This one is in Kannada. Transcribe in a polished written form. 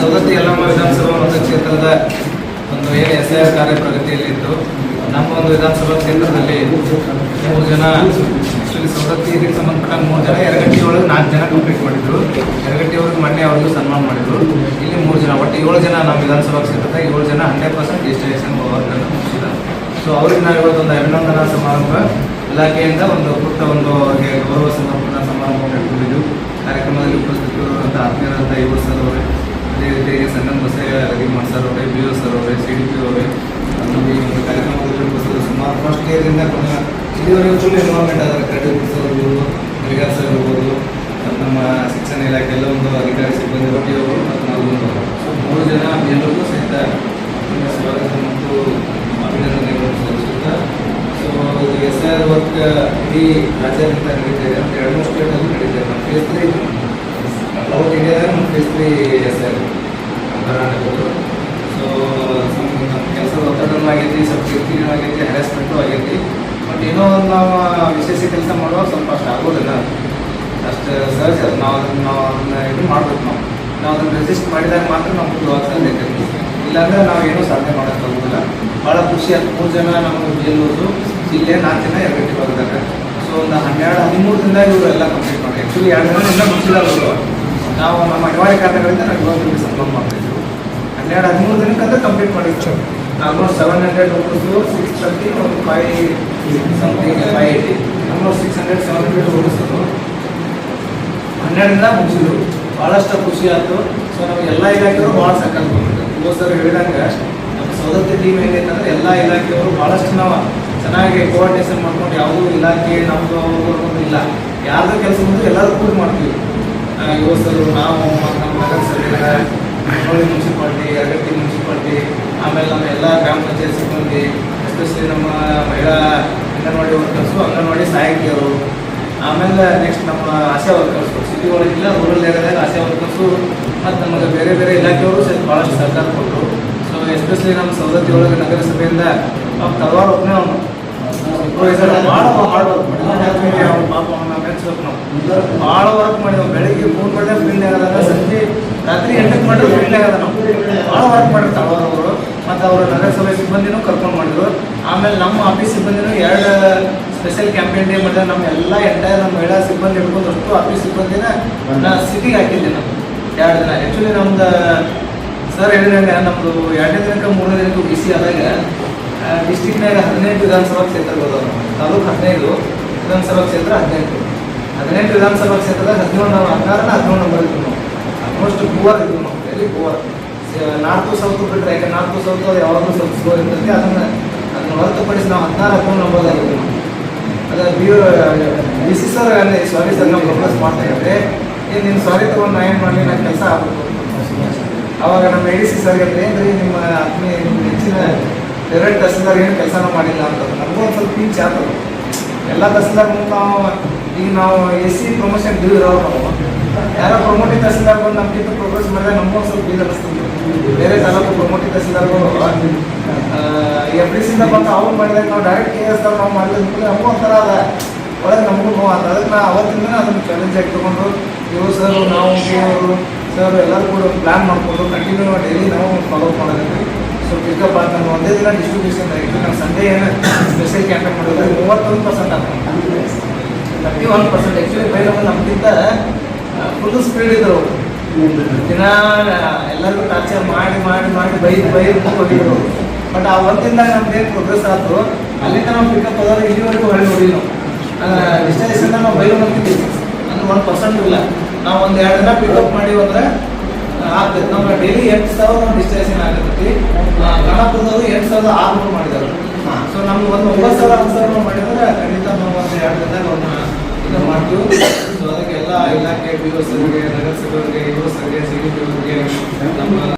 ಸವದತ್ತಿ ಯಲ್ಲಮ್ಮ ವಿಧಾನಸಭಾ ಮತಕ್ಷೇತ್ರದ ಒಂದು ಏನು SIR ಕಾರ್ಯ ಪ್ರಗತಿಯಲ್ಲಿದ್ದು ನಮ್ಮ ಒಂದು ವಿಧಾನಸಭಾ ಕ್ಷೇತ್ರದಲ್ಲಿ 3 ಜನ ಆ್ಯಕ್ಚುಲಿ ಸವದತ್ತಿ ಇದಕ್ಕೆ ಸಂಬಂಧಪಟ್ಟ 3 ಜನ ಯರಗಟ್ಟಿ ಒಳಗೆ 4 ಜನ ಕಂಪ್ಲೀಟ್ ಮಾಡಿದ್ರು. ಯರಗಟ್ಟಿ ಅವ್ರಿಗೆ ಮೊನ್ನೆ ಅವ್ರಿಗೂ ಸನ್ಮಾನ ಮಾಡಿದ್ರು. ಇಲ್ಲಿ 3 ಜನ ಒಟ್ಟು 7 ಜನ ನಮ್ಮ ವಿಧಾನಸಭಾ ಕ್ಷೇತ್ರದ 7 ಜನ 100% ಡಿಜಿಟಲೈಸೇಷನ್ ವರ್ಕನ್ನು ಮುಗಿಸಿದ್ದಾರೆ. ಸೊ ಅವ್ರಿಗೆ ನಾವು ಇವತ್ತೊಂದು ಅಭಿನಂದನಾ ಸಮಾರಂಭ ಇಲಾಖೆಯಿಂದ ಒಂದು ಪುಟ್ಟ ಒಂದು ಗೌರವ ಸಮರ್ಪಣಾ ಸಮಾರಂಭ ನಡೆದುಕೊಂಡಿದ್ದು ಕಾರ್ಯಕ್ರಮದಲ್ಲಿ ಉಪಸ್ಥಿತರಿರುವಂಥ ಆತ್ಮೀಯರಂಥ ಯುವ ಸರ್ ಅವರೇ, ಅದೇ ರೀತಿಯಾಗಿ ಸಂಗಮ್ ಬಸಯ್ಯ ರವಿಮಾನ್ ಸರ್ ಅವರೇ, BO ಸರ್ ಅವರೇ, CDP ಅವರೇ, ಈ ಒಂದು ಕಾರ್ಯಕ್ರಮದಲ್ಲಿ ಉಪಸ್ಥಿತರು ಸುಮಾರು ಫಸ್ಟ್ ಇಯರಿಂದ ಇಲ್ಲಿವರೆಗೂ ಫುಲ್ ಇನ್ವಾಲ್ವ್ಮೆಂಟ್ ಆದರೆ ಕ್ರೆಡಿಟ್ ಸರ್ ಇರ್ಬೋದು, ಹರಿಗಾರ್ ಸರ್ ಇರ್ಬೋದು, ನಮ್ಮ ಶಿಕ್ಷಣ ಇಲಾಖೆ ಎಲ್ಲ ಒಂದು ಅಧಿಕಾರಿ ಸಿಬ್ಬಂದಿ ಅವರು ಮತ್ತು ನಾವು 3 ಜನ ಎಲ್ಲರಿಗೂ ಸಹಿತ ಸ್ವಾಗತ ಮತ್ತು ಅಭಿನಂದನೆಗಳು ಸಲ್ಲಿಸುತ್ತಾ. ಸೊ ಇದು SIR ವರ್ಕ್ ಇಡೀ ರಾಜ್ಯಾದ್ಯಂತ ನಡೀತಾ ಇದೆ. 2 ಸ್ಟೇಟಲ್ಲೂ ನಡೀತಾ ಇದೆ. ನಮ್ಮ ಫೇಸ್ 3 ಔಟ್ ಇಂಡಿಯಾದಾಗ ನಮ್ಮ ಫೇಸ್ 3 SIR ಕರ್ನಾಟಕದ್ದು. ಸೊ ನಮ್ಮ ಕೆಲಸದ ಒತ್ತಡನೂ ಆಗೈತಿ, ಸ್ವಲ್ಪ ಕಿರಿಕಿರಿನೂ ಆಗೈತಿ, ಹ್ಯಾರಾಸ್ಮೆಂಟು ಆಗೈತಿ. ಬಟ್ ಏನೋ ಒಂದು ನಾವು ವಿಶೇಷ ಕೆಲಸ ಮಾಡುವಾಗ ಸ್ವಲ್ಪ ಅಷ್ಟು ಆಗೋದಿಲ್ಲ, ಅಷ್ಟು ಸಹಜ. ನಾವು ಅದನ್ನು ಇದು ಮಾಡ್ಬೇಕು. ನಾವು ಅದನ್ನು ರೆಸಿಸ್ಟ್ ಮಾಡಿದಾಗ ಮಾತ್ರ ನಾವು ಮುಂದೆ ಹೋಗಕ್ಕೆ ಸಾಧ್ಯತೆ ಇರ್ತದೆ. ಇಲ್ಲಾಂದರೆ ನಾವು ಏನೂ ಸಾಧನೆ ಮಾಡೋಕ್ಕಾಗೋದಿಲ್ಲ. ಭಾಳ ಖುಷಿ ಆಯ್ತು. 3 ಜನ ನಮಗೆ ಗೆಲ್ಲೋದು, ಇಲ್ಲೇ 4 ಜನ ಯರಗಟ್ಟಿ ಭಾಗದಾಗ. ಸೊ ಒಂದು 12-13 ದಿನದಾಗ ಇವರು ಎಲ್ಲ ಕಂಪ್ಲೀಟ್ ಮಾಡಿ. ಆ್ಯಕ್ಚುಲಿ 2 ದಿನ ಎಲ್ಲ ಮುಗಿಸಿದಾರೆ ಅವರು. ನಾವು ನಮ್ಮ ಅನಿವಾರ್ಯ ಕಾರಣಗಳಿಂದ ನಾವು ಇವಾಗ ಸಂಭ್ರಮ ಮಾಡ್ತಿದ್ವಿ. 12-13 ದಿನಕ್ಕಂತ ಕಂಪ್ಲೀಟ್ ಮಾಡಿರ್ತೀವಿ. ಆಲ್ಮೋಸ್ಟ್ 700 ಹುಡುಗರು 630 ಒಂದು 5 ಸಮಥಿಂಗ್ 580 ಆಲ್ಮೋಸ್ಟ್ 600-700 ಹುಡುಗರು 12 ದಿನ ಮುಗಿಸಿದ್ರು. ಭಾಳಷ್ಟು ಖುಷಿ ಆಯಿತು. ಸೊ ನಮಗೆ ಎಲ್ಲ ಇಲಾಖೆಯವರು ಭಾಳ ಸಕ್ಕತ್ ಬಂದಿದೆ. ಸರ್ ಹೇಳಿದಂಗೆ ನಮ್ಮ ಸವದತ್ತಿ ಟೀಮ್ ಏನಿದೆ ಅಂದರೆ ಎಲ್ಲ ಇಲಾಖೆಯವರು ಭಾಳಷ್ಟು ನಾವು ಚೆನ್ನಾಗಿ ಕೋಆರ್ಡಿನೇಷನ್ ಮಾಡ್ಕೊಂಡು ಯಾವುದೂ ಇಲಾಖೆ ನಮ್ಮದು ಅವ್ರದ್ದು ಇಲ್ಲ, ಯಾರ್ದು ಕೆಲಸ ಬಂದು ಎಲ್ಲರೂ ಕೂಡ ಮಾಡ್ತೀವಿ. ಯುವಸರು, ನಾವು ಮತ್ತು ನಮ್ಮ ನಗರ ಸಭೆ, ಮುನ್ನೋಳಿ ಮುನ್ಸಿಪಾಲ್ಟಿ, ಯರಗಟ್ಟಿ ಮುನ್ಸಿಪಾಲ್ಟಿ, ಆಮೇಲೆ ನಮ್ಮ ಎಲ್ಲ ಗ್ರಾಮ ಪಂಚಾಯತ್ ಸಿಬ್ಬಂದಿ, ಎಸ್ಪೆಷಲಿ ನಮ್ಮ ಮಹಿಳಾ ಅಂಗನವಾಡಿ ವರ್ಕರ್ಸು, ಅಂಗನವಾಡಿ ಸಹಾಯಕಿಯರು, ಆಮೇಲೆ ನೆಕ್ಸ್ಟ್ ನಮ್ಮ ಆಶಾ ವರ್ಕರ್ಸು, ಸಿಟಿ ಒಳಗಿಲ್ಲ ರೂರಲ್ ಏರಿಯಾದಾಗ ಆಶಾ ವರ್ಕರ್ಸು ಮತ್ತು ನಮಗೆ ಬೇರೆ ಬೇರೆ ಇಲಾಖೆಯವರು ಸಹ ಭಾಳಷ್ಟು ಸಹಕಾರ ಕೊಟ್ಟರು. ಸೊ ಎಸ್ಪೆಷಲಿ ನಮ್ಮ ಸವದತ್ತಿ ಒಳಗೆ ನಗರಸಭೆಯಿಂದ ನಾವು ತಲವಾರು ಒಬ್ಬನೇ ಅವನು ಸೂಪರ್ವೈಸರ್ ಭಾಳ ಹಾರ್ಡ್ ವರ್ಕ್ ಮಾಡಿ ಅವ್ನು ಪಾಪ ಅವನ್ನ ಮೆಚ್ಚಬೇಕು. ನಾವು ಭಾಳ ವರ್ಕ್ ಮಾಡಿದ್ವಿ. ಬೆಳಿಗ್ಗೆ 3 ಗಂಟೆ ಫೀಲ್ಡ್ ಆಗೋದಾಗ ಸಂಜೆ ರಾತ್ರಿ 8ಕ್ಕೆ ಮಾಡಿದ್ರು ಫೀಲ್ಡ್ ಆಗೋದ. ನಾವು ಭಾಳ ವರ್ಕ್ ಮಾಡಿದ್ರು ತಲವಾರು ಅವರು. ಮತ್ತು ಅವರು ನಗರಸಭೆ ಸಿಬ್ಬಂದಿನೂ ಕರ್ಕೊಂಡು ಮಾಡಿದ್ರು. ಆಮೇಲೆ ನಮ್ಮ ಆಫೀಸ್ ಸಿಬ್ಬಂದಿನೂ 2 ಸ್ಪೆಷಲ್ ಕ್ಯಾಂಪೇನ್ ಡೇ ಮಾಡಿದ್ರೆ ನಮ್ಮ ಎಲ್ಲ ಎಂಟೈರ್ ನಮ್ಮ ಮಹಿಳಾ ಸಿಬ್ಬಂದಿ ಹಿಡ್ಕೊಂಡು ಅಷ್ಟು ಆಫೀಸ್ ಸಿಬ್ಬಂದಿನ ನಾನು ಸಿಟಿಗೆ ಹಾಕಿದ್ದೆ. ನಾವು 2 ದಿನ ಆ್ಯಕ್ಚುಲಿ ನಮ್ದು ಸರ್ ಹೇಳಿದಂಗೆ ನಮ್ಮದು 2ನೇ ದಿನಕ್ಕೆ 3ನೇ ದಿನಕ್ಕೆ BC ಆದಾಗ ಡಿಸ್ಟಿಕ್ನಾಗ 18 ವಿಧಾನಸಭಾ ಕ್ಷೇತ್ರಗಳು, ತಾಲೂಕು 15, ವಿಧಾನಸಭಾ ಕ್ಷೇತ್ರ 18. 18 ವಿಧಾನಸಭಾ ಕ್ಷೇತ್ರದಾಗ 11 ನಂಬರ್ ಇದ್ವು. ನಾವು ಆಲ್ಮೋಸ್ಟ್ ಪೂವರ್ ಇದ್ವು. ನಾವು ವೆರಿ ಪೂವರ್. ನಾರ್ತು ಸೌತ್ ಬಿಟ್ಟರೆ, ಯಾಕೆ ನಾರ್ತು ಸೌತ್ ಅದು ಯಾವಾಗಲೂ ಸ್ವಲ್ಪ ಸ್ಲೋ ಇರ್ತೈತಿ. ಅದನ್ನು ಹೊರತುಪಡಿಸಿ ನಾವು 16 ನಂಬರ್ದಾಗಿದ್ವಿ. ನಾವು ಅದು BC ಸರ್ ಸಾರಿ ಸರ್ ನಾವು ಪ್ರೊಪೋಸ್ ಮಾಡ್ತಾ ಇದ್ದೆ, ನೀನು ಸಾರಿ ತೊಗೊಂಡು ನಾ ಏನು ಮಾಡಲಿ, ನಾನು ಕೆಲಸ ಆಗಬೇಕು. ಅವಾಗ ನಮ್ಮ ADC ಸರ್ ಹೇಳಿದ್ರೆ ಏನ್ರಿ ನಿಮ್ಮ ಆತ್ಮೀಯ ನಿಮ್ಮ ಹೆಚ್ಚಿನ ಫೇವ್ರೇಟ್ ತಹಸೀಲ್ದಾರ್ ಏನು ಕೆಲಸನೂ ಮಾಡಿಲ್ಲ ಅಂತ. ನಮಗೂ ಒಂದು ಸ್ವಲ್ಪ ಪಿಂಚ್ ಆಗ್ತದೆ. ಎಲ್ಲ ತಹಸೀಲ್ದಾರ್ ಮುಂದೆ ನಾವು AC ಪ್ರಮೋಷನ್ ಬೀಳಿರೋರು. ನಾವು ಯಾರೋ ಪ್ರಮೋಟಿ ತಹಸೀಲ್ದಾರ್ ಬಂದು ನಮ್ಗಿಂತ ಪ್ರೋಗ್ರೆಸ್ ಮಾಡಿದ್ರೆ ನಮಗೂ ಒಂದು ಸ್ವಲ್ಪ ಬೀಲ್ ಅನ್ನಿಸ್ತದೆ. ಬೇರೆ ತಾಲೂಕು ಪ್ರಮೋಟಿ ತಹಸೀಲ್ದಾರ್ಗಳು FDCಯಿಂದ ಬಂದು ಅವ್ರು ಮಾಡಿದಾಗ ನಾವು ಡೈರೆಕ್ಟ್ KS ನಾವು ಮಾಡಿದ್ರೆ ನಮಗೂ ಒಂಥರ ಅದ ಒಳಗೆ ನಮಗೂ ನೋವು ಆಗ್ತದೆ. ಅದಕ್ಕೆ ನಾವು ಅವತ್ತಿಂದನೇ ಅದನ್ನು ಚಾಲೆಂಜ್ ಆಗಿ ತೊಗೊಂಡು ಇವರು ಸರ್ ನಾವು ಅವರು ಸರ್ ಎಲ್ಲರೂ ಕೂಡ ಪ್ಲ್ಯಾನ್ ಮಾಡಿಕೊಂಡು ಕಂಟಿನ್ಯೂ ಡೈಲಿ ನಾವು ಫಾಲೋ ಮಾಡೋದಕ್ಕೆ. ಸೊ ಪಿಕಪ್ ಆಗ್ತಾನೆ ಒಂದೇ ದಿನ ಡಿಸ್ಟ್ರಿಬ್ಯೂಷನ್ ಆಗಿತ್ತು. ನಾವು ಸಂಡೇ ಏನು ಸ್ಪೆಷಲ್ ಕ್ಯಾಂಪೇನ್ ಮಾಡಿದ್ರೆ 31% ಆಗ್ತಾನೆ, 31%. ಆ್ಯಕ್ಚುಲಿ ಬೈ ನಮಗಿಂತ ಫುಲ್ ಸ್ಪೀಡ್ ಇದ್ರು. ದಿನ ಎಲ್ಲರಿಗೂ ಟಾರ್ಚರ್ ಮಾಡಿ ಮಾಡಿ ಮಾಡಿ ಬೈದು ಹೋಗಿದ್ರು. ಬಟ್ ಆ ಒಂದಿಂದಾಗ ನಮ್ದೇನು ಪ್ರೋಗ್ರೆಸ್ ಆಯ್ತು. ಅಲ್ಲಿಂದ ನಾವು ಪಿಕಪ್ ಹೋದಾಗ ಇಲ್ಲಿವರೆಗೂ ಹೊಳೆ ನೋಡಿ ನಾವು ಡಿಸ್ಟೇಷನ್ ನಾವು ಬೈಲು ಮಾಡ್ತಿದ್ದೀವಿ ಅಂದ್ರೆ 1% ಇಲ್ಲ. ನಾವು ಒಂದು 2 ದಿನ ಪಿಕಪ್ ಮಾಡಿವಿ ಅಂದರೆ ಆಗ್ತದೆ. ನಮ್ಮ ಡೈಲಿ 8,000 ನಾವು ಡಿಸ್ಟೇಷನ್ ಆಗಿರ್ತೈತಿ. ಗಣಪುರದವರು 8,600 ಮಾಡಿದ್ದಾರೆ. ಸೊ ನಮ್ಗೆ ಒಂದು 9,000 ಮಾಡಿದ್ರೆ ಖಂಡಿತ ನಾವು ಒಂದು 2 ದಿನದಾಗ ಅವ್ರನ್ನ ಇದು ಮಾಡ್ತೀವಿ. ಸೊ ಅದಕ್ಕೆ ಎಲ್ಲ ಇಲಾಖೆ BO ಸರ್ಗೆ, ನಗರಸಭೆಯವರಿಗೆ, ಯುವ ಸರ್ಗೆ, CDP ಅವರಿಗೆ, ನಮ್ಮ